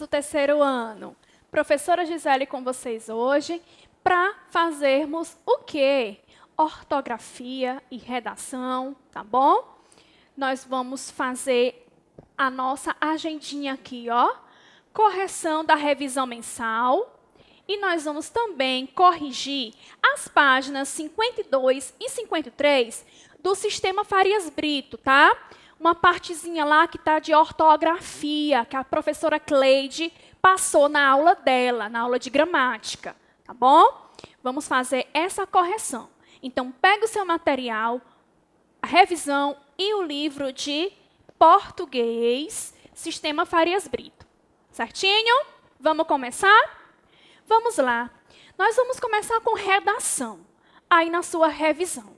do terceiro ano. Professora Gisele com vocês hoje para fazermos o quê? Ortografia e redação, tá bom? Nós vamos fazer a nossa agendinha aqui, ó. Correção da revisão mensal. E nós vamos também corrigir as páginas 52 e 53 do Sistema Farias Brito, tá? Uma partezinha lá que está de ortografia, que a professora Cleide passou na aula dela, na aula de gramática, tá bom? Vamos fazer essa correção. Então, pega o seu material, a revisão e o livro de português, Sistema Farias Brito. Certinho? Vamos começar? Vamos lá. Nós vamos começar com redação, aí na sua revisão.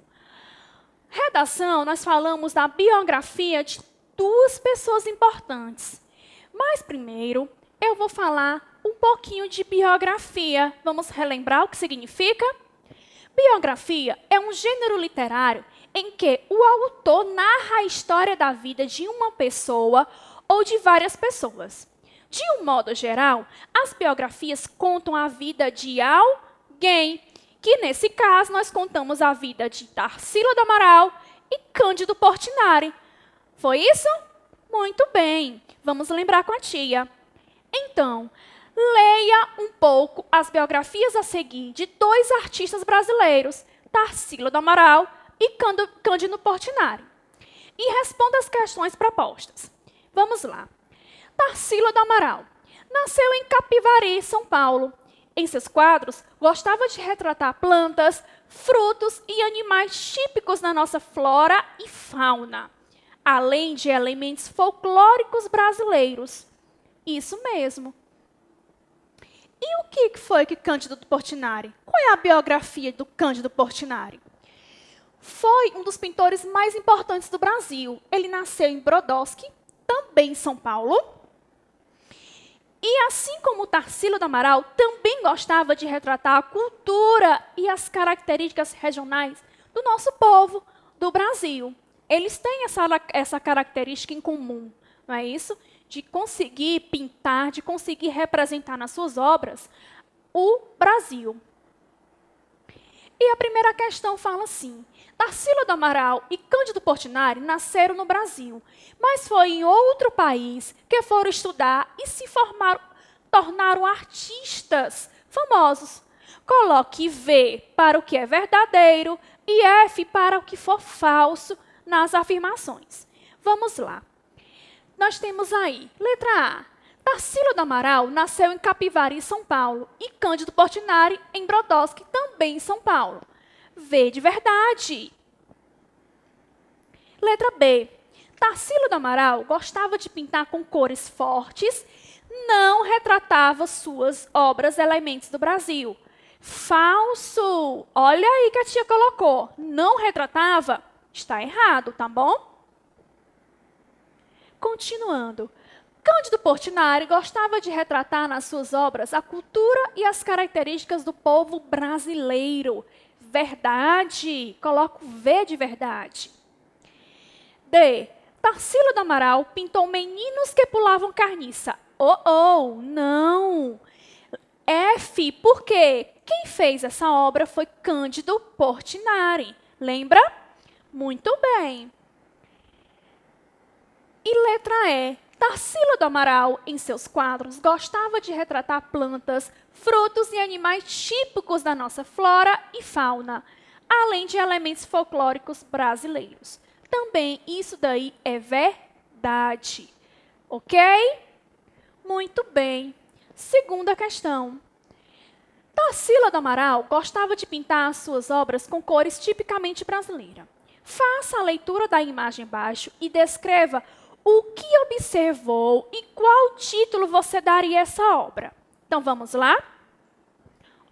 Redação, nós falamos da biografia de duas pessoas importantes. Mas primeiro, eu vou falar um pouquinho de biografia. Vamos relembrar o que significa? Biografia é um gênero literário em que o autor narra a história da vida de uma pessoa ou de várias pessoas. De um modo geral, as biografias contam a vida de alguém, que nesse caso nós contamos a vida de Tarsila do Amaral e Cândido Portinari. Foi isso? Muito bem. Vamos lembrar com a tia. Então, leia um pouco as biografias a seguir de dois artistas brasileiros, Tarsila do Amaral e Cândido Portinari. E responda as questões propostas. Vamos lá. Tarsila do Amaral nasceu em Capivari, São Paulo. Em seus quadros, gostava de retratar plantas, frutos e animais típicos da nossa flora e fauna, além de elementos folclóricos brasileiros. Isso mesmo. E o que foi que Cândido Portinari? Qual é a biografia do Cândido Portinari? Foi um dos pintores mais importantes do Brasil. Ele nasceu em Brodowski, também em São Paulo. E assim como Tarsila do Amaral, também gostava de retratar a cultura e as características regionais do nosso povo, do Brasil. Eles têm essa característica em comum, não é isso? De conseguir pintar, de conseguir representar nas suas obras o Brasil. E a primeira questão fala assim: Tarsila do Amaral e Cândido Portinari nasceram no Brasil, mas foi em outro país que foram estudar e se formaram, tornaram artistas famosos. Coloque V para o que é verdadeiro e F para o que for falso nas afirmações. Vamos lá. Nós temos aí, letra A. Tarsila do Amaral nasceu em Capivari, São Paulo, e Cândido Portinari em Brodowski, também em São Paulo. V de verdade. Letra B. Tarsila do Amaral gostava de pintar com cores fortes, não retratava suas obras elementos do Brasil. Falso. Olha aí que a tia colocou. Não retratava? Está errado, tá bom? Continuando. Cândido Portinari gostava de retratar nas suas obras a cultura e as características do povo brasileiro. Verdade. Coloco V de verdade. D. Tarsila do Amaral pintou meninos que pulavam carniça. Não. F. Por quê? Quem fez essa obra foi Cândido Portinari. Lembra? Muito bem. E letra E. Tarsila do Amaral, em seus quadros, gostava de retratar plantas, frutos e animais típicos da nossa flora e fauna, além de elementos folclóricos brasileiros. Também isso daí é verdade. Ok? Muito bem. Segunda questão. Tarsila do Amaral gostava de pintar as suas obras com cores tipicamente brasileiras. Faça a leitura da imagem abaixo e descreva o que observou e qual título você daria a essa obra. Então, vamos lá?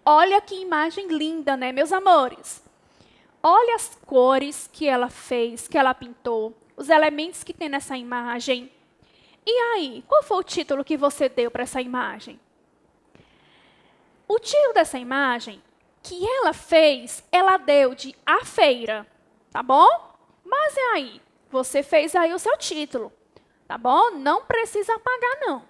Olha que imagem linda, né, meus amores? Olha as cores que ela fez, que ela pintou, os elementos que tem nessa imagem. E aí, qual foi o título que você deu para essa imagem? O título dessa imagem que ela fez, ela deu de A Feira, tá bom? Mas e aí? Você fez aí o seu título. Tá bom? Não precisa apagar, não.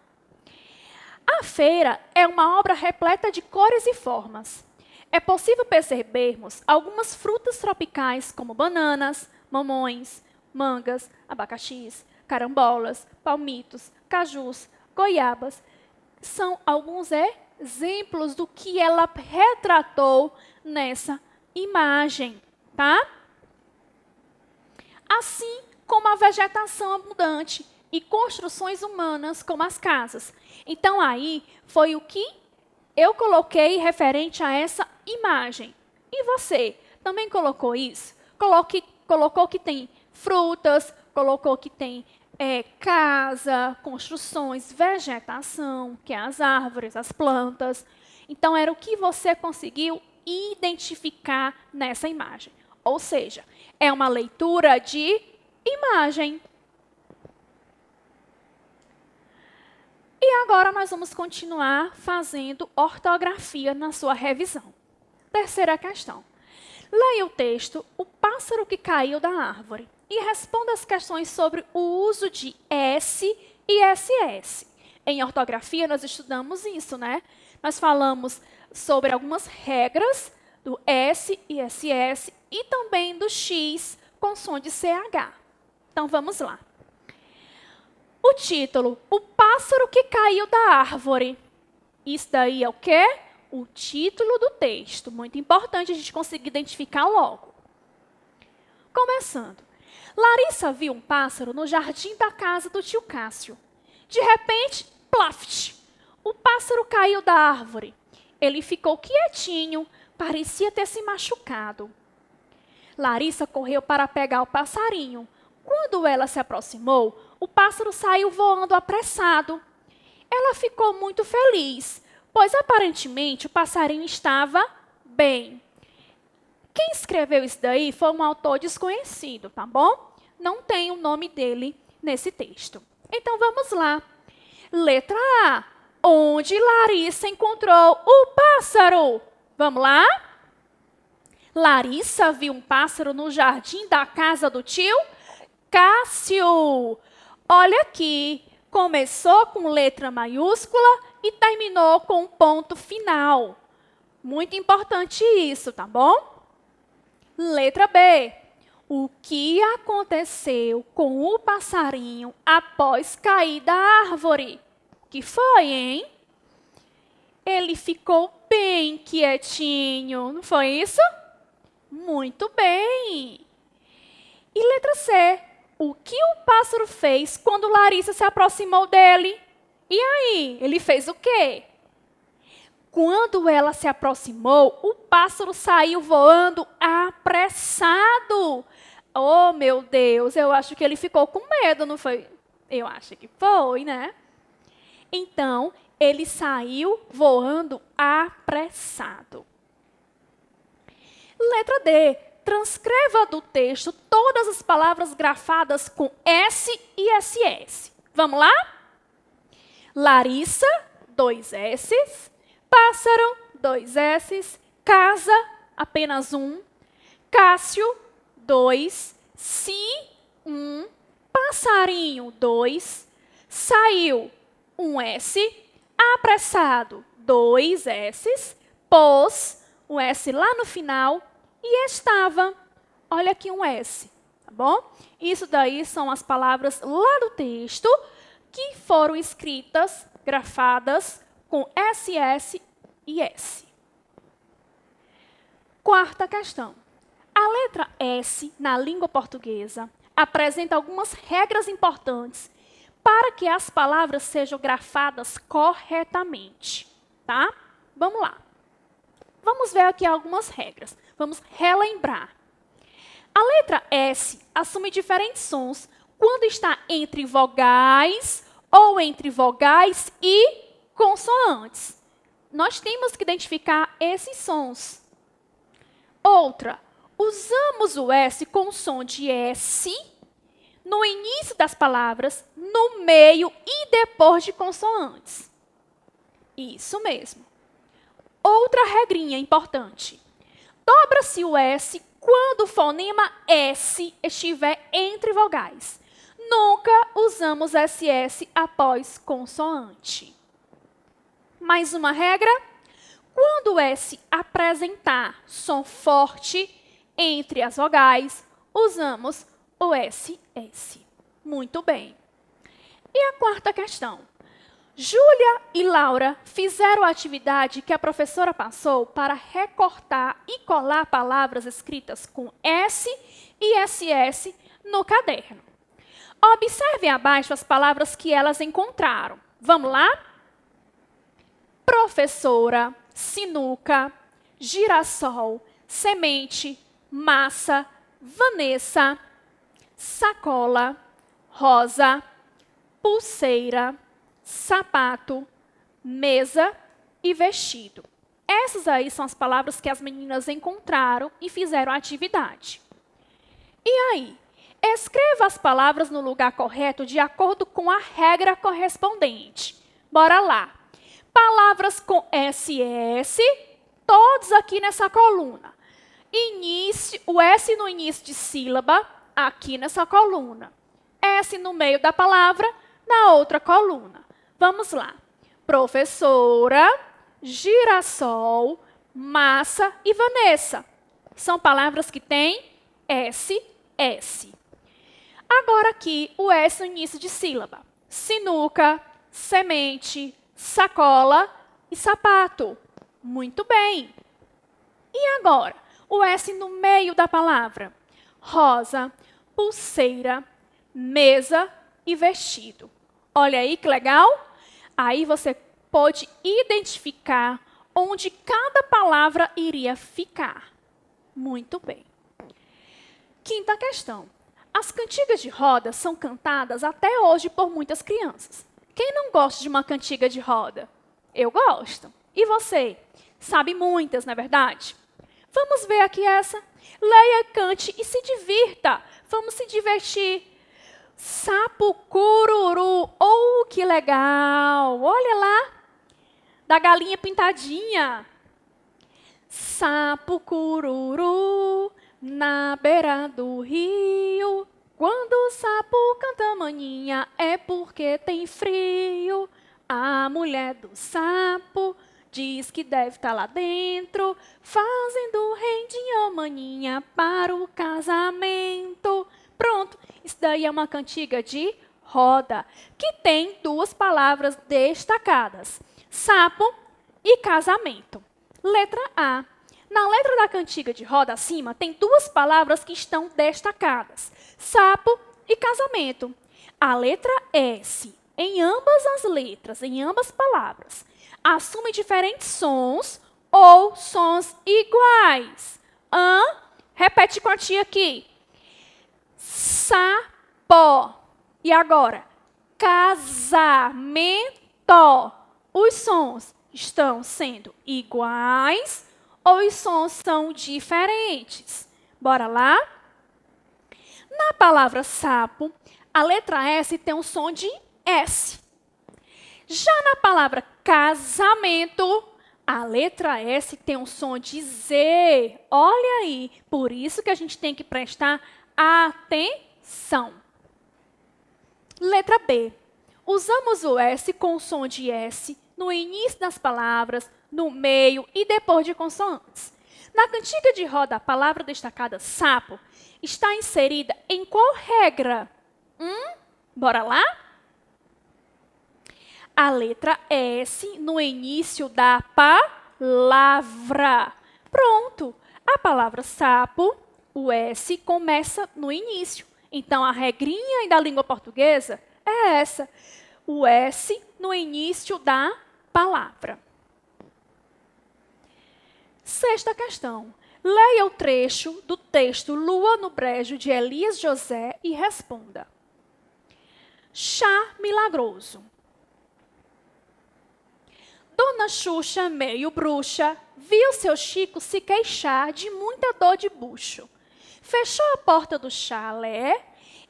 A feira é uma obra repleta de cores e formas. É possível percebermos algumas frutas tropicais, como bananas, mamões, mangas, abacaxis, carambolas, palmitos, cajus, goiabas. São alguns exemplos do que ela retratou nessa imagem, tá? Assim como a vegetação abundante e construções humanas, como as casas. Então, aí foi o que eu coloquei referente a essa imagem. E você também colocou isso? Colocou que tem frutas, colocou que tem casa, construções, vegetação, que é as árvores, as plantas. Então, era o que você conseguiu identificar nessa imagem. Ou seja, é uma leitura de imagem. E agora nós vamos continuar fazendo ortografia na sua revisão. Terceira questão. Leia o texto O Pássaro que Caiu da Árvore e responda as questões sobre o uso de S e SS. Em ortografia, nós estudamos isso, né? Nós falamos sobre algumas regras do S e SS e também do X com som de CH. Então, vamos lá. O título, O Pássaro que Caiu da Árvore. Isso daí é o quê? O título do texto. Muito importante a gente conseguir identificar logo. Começando. Larissa viu um pássaro no jardim da casa do tio Cássio. De repente, plaft! O pássaro caiu da árvore. Ele ficou quietinho, parecia ter se machucado. Larissa correu para pegar o passarinho. Quando ela se aproximou, o pássaro saiu voando apressado. Ela ficou muito feliz, pois aparentemente o passarinho estava bem. Quem escreveu isso daí foi um autor desconhecido, tá bom? Não tem o nome dele nesse texto. Então vamos lá. Letra A. Onde Larissa encontrou o pássaro? Vamos lá? Larissa viu um pássaro no jardim da casa do tio Cássio. Olha aqui, começou com letra maiúscula e terminou com um ponto final. Muito importante isso, tá bom? Letra B. O que aconteceu com o passarinho após cair da árvore? Que foi, hein? Ele ficou bem quietinho, não foi isso? Muito bem. E letra C. O que o pássaro fez quando Larissa se aproximou dele? E aí, ele fez o quê? Quando ela se aproximou, o pássaro saiu voando apressado. Oh, meu Deus, eu acho que ele ficou com medo, não foi? Eu acho que foi, né? Então, ele saiu voando apressado. Letra D. Transcreva do texto todas as palavras grafadas com S e SS. Vamos lá? Larissa, 2 S's. Pássaro, 2 S's. Casa, apenas 1. Cássio, 2. Si, 1. Passarinho, 2. Saiu, 1 S. Apressado, 2 S's. Pôs, um S lá no final. E estava, olha aqui um S, tá bom? Isso daí são as palavras lá do texto que foram escritas, grafadas com SS e S. Quarta questão. A letra S, na língua portuguesa, apresenta algumas regras importantes para que as palavras sejam grafadas corretamente, tá? Vamos lá. Vamos ver aqui algumas regras. Vamos relembrar. A letra S assume diferentes sons quando está entre vogais ou entre vogais e consoantes. Nós temos que identificar esses sons. Outra, usamos o S com som de S no início das palavras, no meio e depois de consoantes. Isso mesmo. Outra regrinha importante. Dobra-se o S quando o fonema S estiver entre vogais. Nunca usamos SS após consoante. Mais uma regra. Quando o S apresentar som forte entre as vogais, usamos o SS. Muito bem. E a quarta questão. Júlia e Laura fizeram a atividade que a professora passou para recortar e colar palavras escritas com S e SS no caderno. Observem abaixo as palavras que elas encontraram. Vamos lá? Professora, sinuca, girassol, semente, massa, Vanessa, sacola, rosa, pulseira, sapato, mesa e vestido. Essas aí são as palavras que as meninas encontraram e fizeram a atividade. E aí? Escreva as palavras no lugar correto de acordo com a regra correspondente. Bora lá. Palavras com SS, todos aqui nessa coluna. O S no início de sílaba, aqui nessa coluna. S no meio da palavra, na outra coluna. Vamos lá. Professora, girassol, massa e Vanessa. São palavras que têm SS. Agora aqui, o S no início de sílaba. Sinuca, semente, sacola e sapato. Muito bem. E agora? O S no meio da palavra. Rosa, pulseira, mesa e vestido. Olha aí que legal. Aí você pode identificar onde cada palavra iria ficar. Muito bem. Quinta questão. As cantigas de roda são cantadas até hoje por muitas crianças. Quem não gosta de uma cantiga de roda? Eu gosto. E você? Sabe muitas, não é verdade? Vamos ver aqui essa. Leia, cante e se divirta. Vamos se divertir. Sapo cururu. Oh, que legal. Olha lá. Da galinha pintadinha. Sapo cururu na beira do rio. Quando o sapo canta maninha é porque tem frio. A mulher do sapo diz que deve estar lá dentro, fazendo rendinha maninha para o casamento. Pronto, isso daí é uma cantiga de roda, que tem duas palavras destacadas, sapo e casamento. Letra A. Na letra da cantiga de roda acima, tem duas palavras que estão destacadas, sapo e casamento. A letra S, em ambas as letras, em ambas palavras, assume diferentes sons ou sons iguais. Repete com a tia aqui. Sapo. E agora? Casamento. Os sons estão sendo iguais ou os sons são diferentes? Bora lá? Na palavra sapo, a letra S tem um som de S. Já na palavra casamento, a letra S tem um som de Z. Olha aí, por isso que a gente tem que prestar atenção. Letra B. Usamos o S com o som de S no início das palavras, no meio e depois de consoantes. Na cantiga de roda, a palavra destacada sapo está inserida em qual regra? Bora lá? A letra S no início da palavra. Pronto. A palavra sapo, o S começa no início. Então, a regrinha aí da língua portuguesa é essa. O S no início da palavra. Sexta questão. Leia o trecho do texto Lua no Brejo, de Elias José, e responda. Chá milagroso. Dona Xuxa, meio bruxa, viu seu Chico se queixar de muita dor de bucho. Fechou a porta do chalé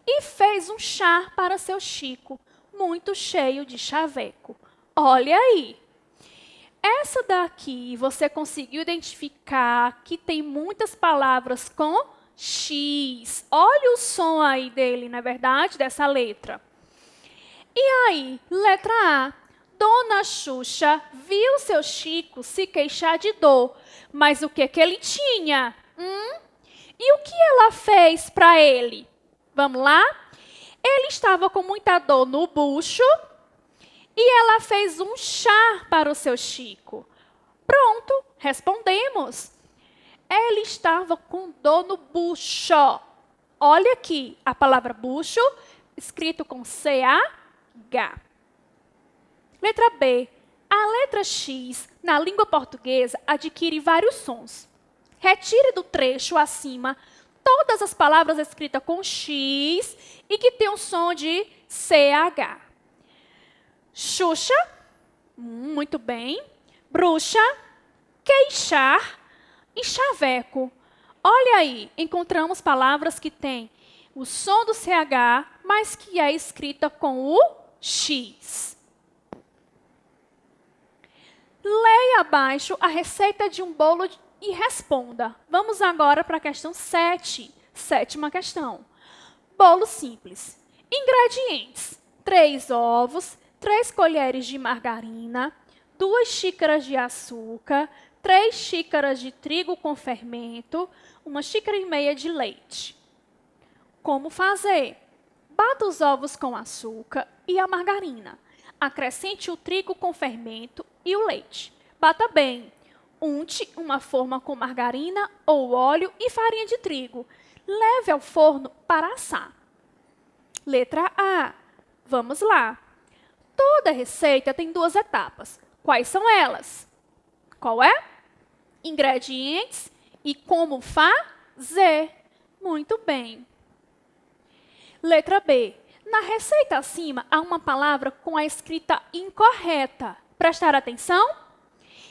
e fez um chá para seu Chico, muito cheio de chaveco. Olha aí. Essa daqui você conseguiu identificar que tem muitas palavras com X. Olha o som aí dele, não é verdade? Dessa letra. E aí, letra A. Dona Xuxa viu seu Chico se queixar de dor. Mas o que ele tinha? E o que ela fez para ele? Vamos lá? Ele estava com muita dor no bucho e ela fez um chá para o seu Chico. Pronto, respondemos. Ele estava com dor no bucho. Olha aqui a palavra bucho, escrito com C-H. Letra B. A letra X, na língua portuguesa, adquire vários sons. Retire do trecho acima todas as palavras escritas com X e que tem o som de CH. Xuxa, muito bem. Bruxa, queixar e chaveco. Olha aí, encontramos palavras que têm o som do CH, mas que é escrita com o X. Leia abaixo a receita de um bolo e responda. Vamos agora para a questão 7. Sétima questão. Bolo simples. Ingredientes: 3 ovos, 3 colheres de margarina, 2 xícaras de açúcar, 3 xícaras de trigo com fermento, 1 xícara e meia de leite. Como fazer? Bata os ovos com açúcar e a margarina. Acrescente o trigo com fermento e o leite. Bata bem. Unte uma forma com margarina ou óleo e farinha de trigo. Leve ao forno para assar. Letra A. Vamos lá. Toda receita tem 2 etapas. Quais são elas? Qual é? Ingredientes e como fazer. Muito bem. Letra B. Na receita acima, há uma palavra com a escrita incorreta. Prestar atenção?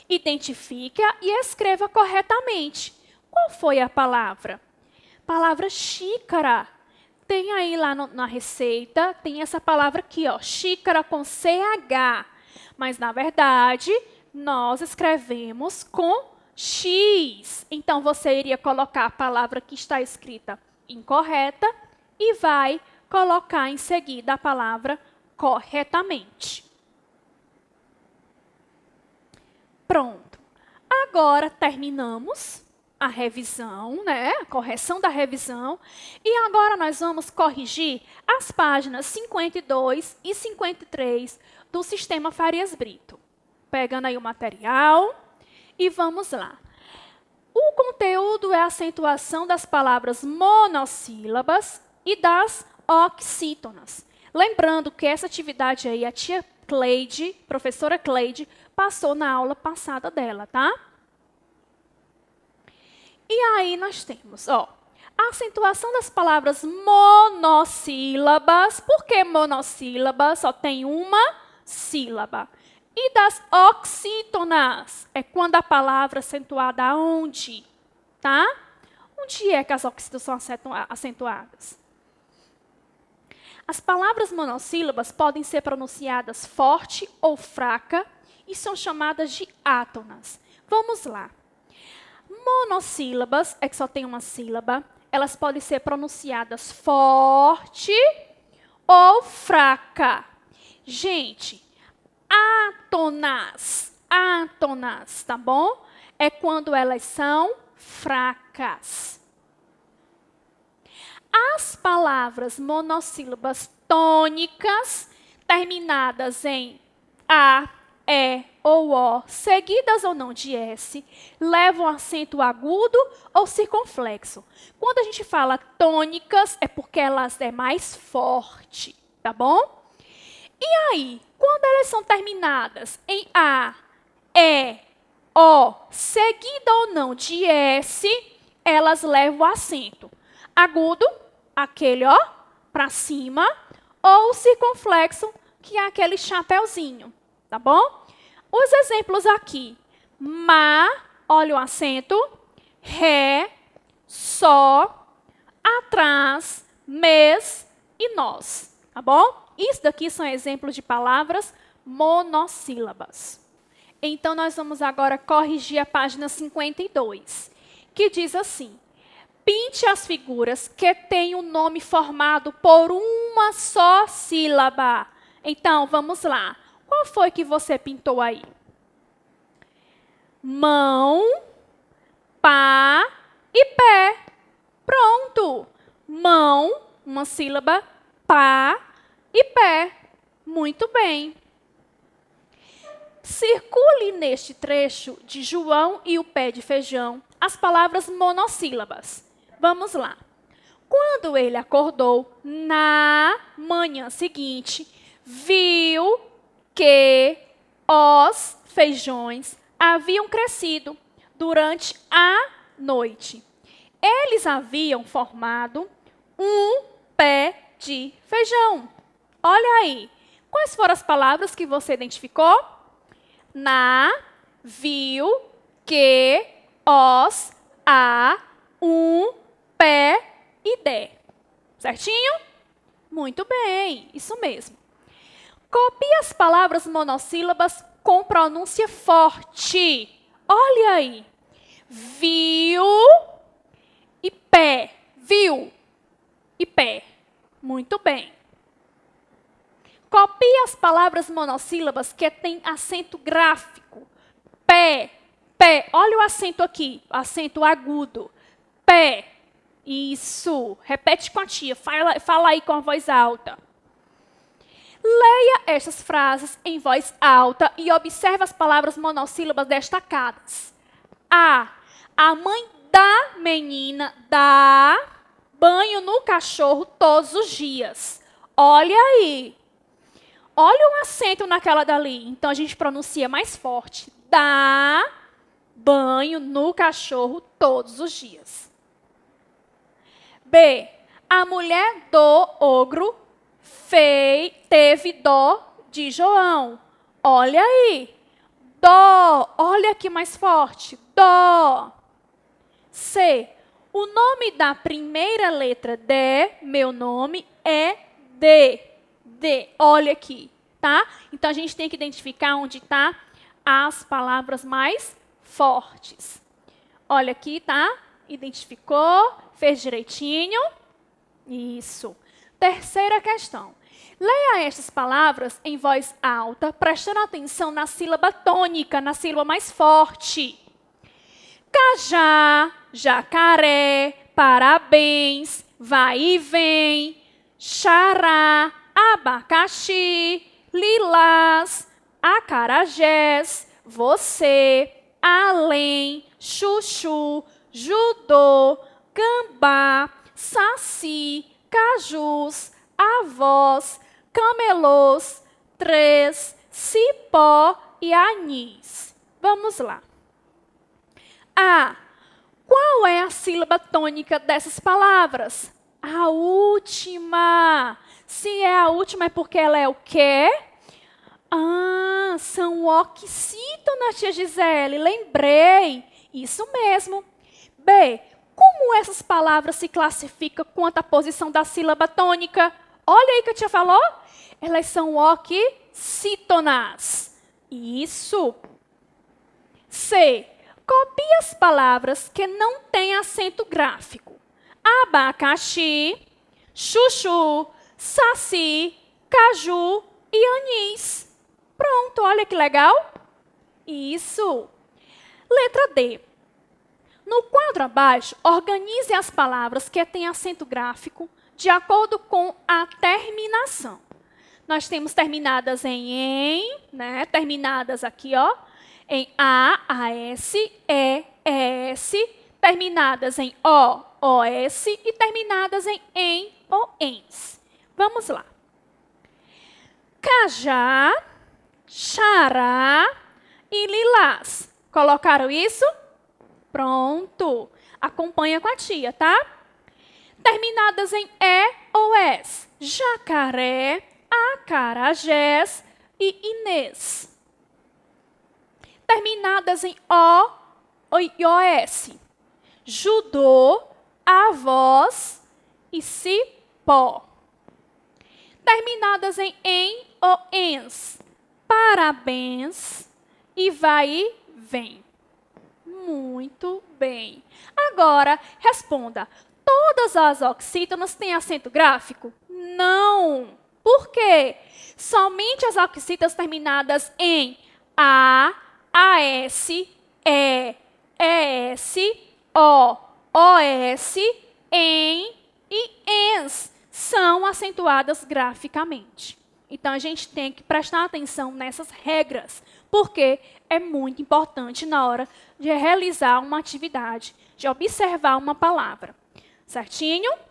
Identifique-a e escreva corretamente. Qual foi a palavra? Palavra xícara. Tem aí lá na receita, tem essa palavra aqui, ó, xícara com CH. Mas, na verdade, nós escrevemos com X. Então, você iria colocar a palavra que está escrita incorreta e vai colocar em seguida a palavra corretamente. Pronto. Agora terminamos a revisão, né? A correção da revisão. E agora nós vamos corrigir as páginas 52 e 53 do Sistema Farias Brito. Pegando aí o material e vamos lá. O conteúdo é a acentuação das palavras monossílabas e das oxítonas. Lembrando que essa atividade aí, a tia Cleide, professora Cleide, passou na aula passada dela, tá? E aí nós temos, ó, a acentuação das palavras monossílabas. Por que monossílaba? Só tem uma sílaba. E das oxítonas? É quando a palavra é acentuada aonde? Tá? Onde é que as oxítonas são acentuadas? As palavras monossílabas podem ser pronunciadas forte ou fraca e são chamadas de átonas. Vamos lá. Monossílabas, é que só tem uma sílaba, elas podem ser pronunciadas forte ou fraca. Gente, átonas, tá bom? É quando elas são fracas. As palavras monossílabas tônicas, terminadas em A, E ou O, seguidas ou não de S, levam acento agudo ou circunflexo. Quando a gente fala tônicas, é porque elas é mais forte, tá bom? E aí, quando elas são terminadas em A, E, O, seguida ou não de S, elas levam acento agudo, aquele, ó, para cima, ou circunflexo, que é aquele chapeuzinho, tá bom? Os exemplos aqui: má, olha o acento, ré, só, atrás, mês e nós, tá bom? Isso daqui são exemplos de palavras monossílabas. Então, nós vamos agora corrigir a página 52, que diz assim: pinte as figuras que têm o nome formado por uma só sílaba. Então, vamos lá. Qual foi que você pintou aí? Mão, pá e pé. Pronto. Mão, uma sílaba, pá e pé. Muito bem. Circule neste trecho de João e o pé de feijão as palavras monossílabas. Vamos lá. Quando ele acordou, na manhã seguinte, viu que os feijões haviam crescido durante a noite. Eles haviam formado um pé de feijão. Olha aí. Quais foram as palavras que você identificou? Na, viu, que, os, a, um, pé e de. Certinho? Muito bem, isso mesmo. Copie as palavras monossílabas com pronúncia forte. Olha aí. Viu e pé. Viu e pé. Muito bem. Copie as palavras monossílabas que têm acento gráfico. Pé, pé. Olha o acento aqui, acento agudo. Pé. Isso. Repete com a tia. Fala aí com a voz alta. Leia estas frases em voz alta e observe as palavras monossílabas destacadas. A mãe da menina dá banho no cachorro todos os dias. Olha aí. Olha o acento naquela dali. Então, a gente pronuncia mais forte. Dá banho no cachorro todos os dias. B. A mulher do ogro teve dó de João. Olha aí. Dó. Olha aqui mais forte. Dó. C. O nome da primeira letra de meu nome é D. D. Olha aqui, tá? Então, a gente tem que identificar onde tá as palavras mais fortes. Olha aqui, tá? Identificou? Fez direitinho? Isso. Terceira questão. Leia estas palavras em voz alta, prestando atenção na sílaba tônica, na sílaba mais forte. Cajá, jacaré, parabéns, vai e vem, xará, abacaxi, lilás, acarajés, você, além, chuchu, judô, gambá, saci, cajus, avós, camelôs, três, cipó e anis. Vamos lá. Qual é a sílaba tônica dessas palavras? A última. Se é a última, é porque ela é o quê? São oxítonas, tia Gisele. Lembrei. Isso mesmo. B. Como essas palavras se classificam quanto à posição da sílaba tônica? Olha aí que a tia falou. Elas são oxítonas. Isso. C. Copie as palavras que não têm acento gráfico. Abacaxi, chuchu, saci, caju e anis. Pronto, olha que legal. Isso. Letra D. No quadro abaixo, organize as palavras que têm acento gráfico de acordo com a terminação. Nós temos terminadas em, né? Terminadas aqui, ó. Em A, AS, E, ES, terminadas em O, OS e terminadas em EN ou ENS. Vamos lá. Cajá, xará e lilás. Colocaram isso? Pronto. Acompanha com a tia, tá? Terminadas em E ou S. Jacaré, acarajés e Inês. Terminadas em O e OS. Judô, avós e cipó. Terminadas em ou ens. Parabéns e vai e vem. Muito bem. Agora, responda. Todas as oxítonas têm acento gráfico? Não. Por quê? Somente as oxítonas terminadas em A, AS, E, ES, O, OS, EN e ENS são acentuadas graficamente. Então, a gente tem que prestar atenção nessas regras, porque é muito importante na hora de realizar uma atividade, de observar uma palavra. Certinho?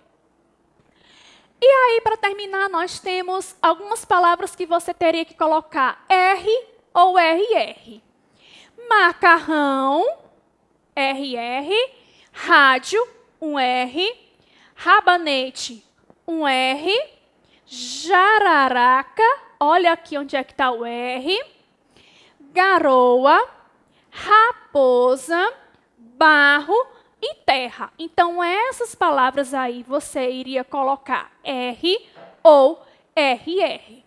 E aí, para terminar, nós temos algumas palavras que você teria que colocar R ou RR. Macarrão, RR. Rádio, um R. Rabanete, um R. Jararaca, olha aqui onde é que está o R. Garoa, raposa, barro e terra. Então, essas palavras aí você iria colocar R ou RR.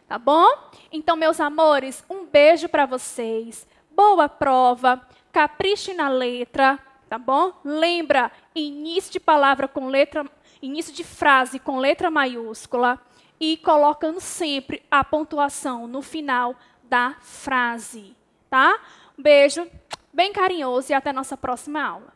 Tá bom? Então, meus amores, um beijo para vocês. Boa prova. Capriche na letra, tá bom? Lembra, início de palavra com letra, início de frase com letra maiúscula e colocando sempre a pontuação no final da frase, tá? Um beijo bem carinhoso e até nossa próxima aula.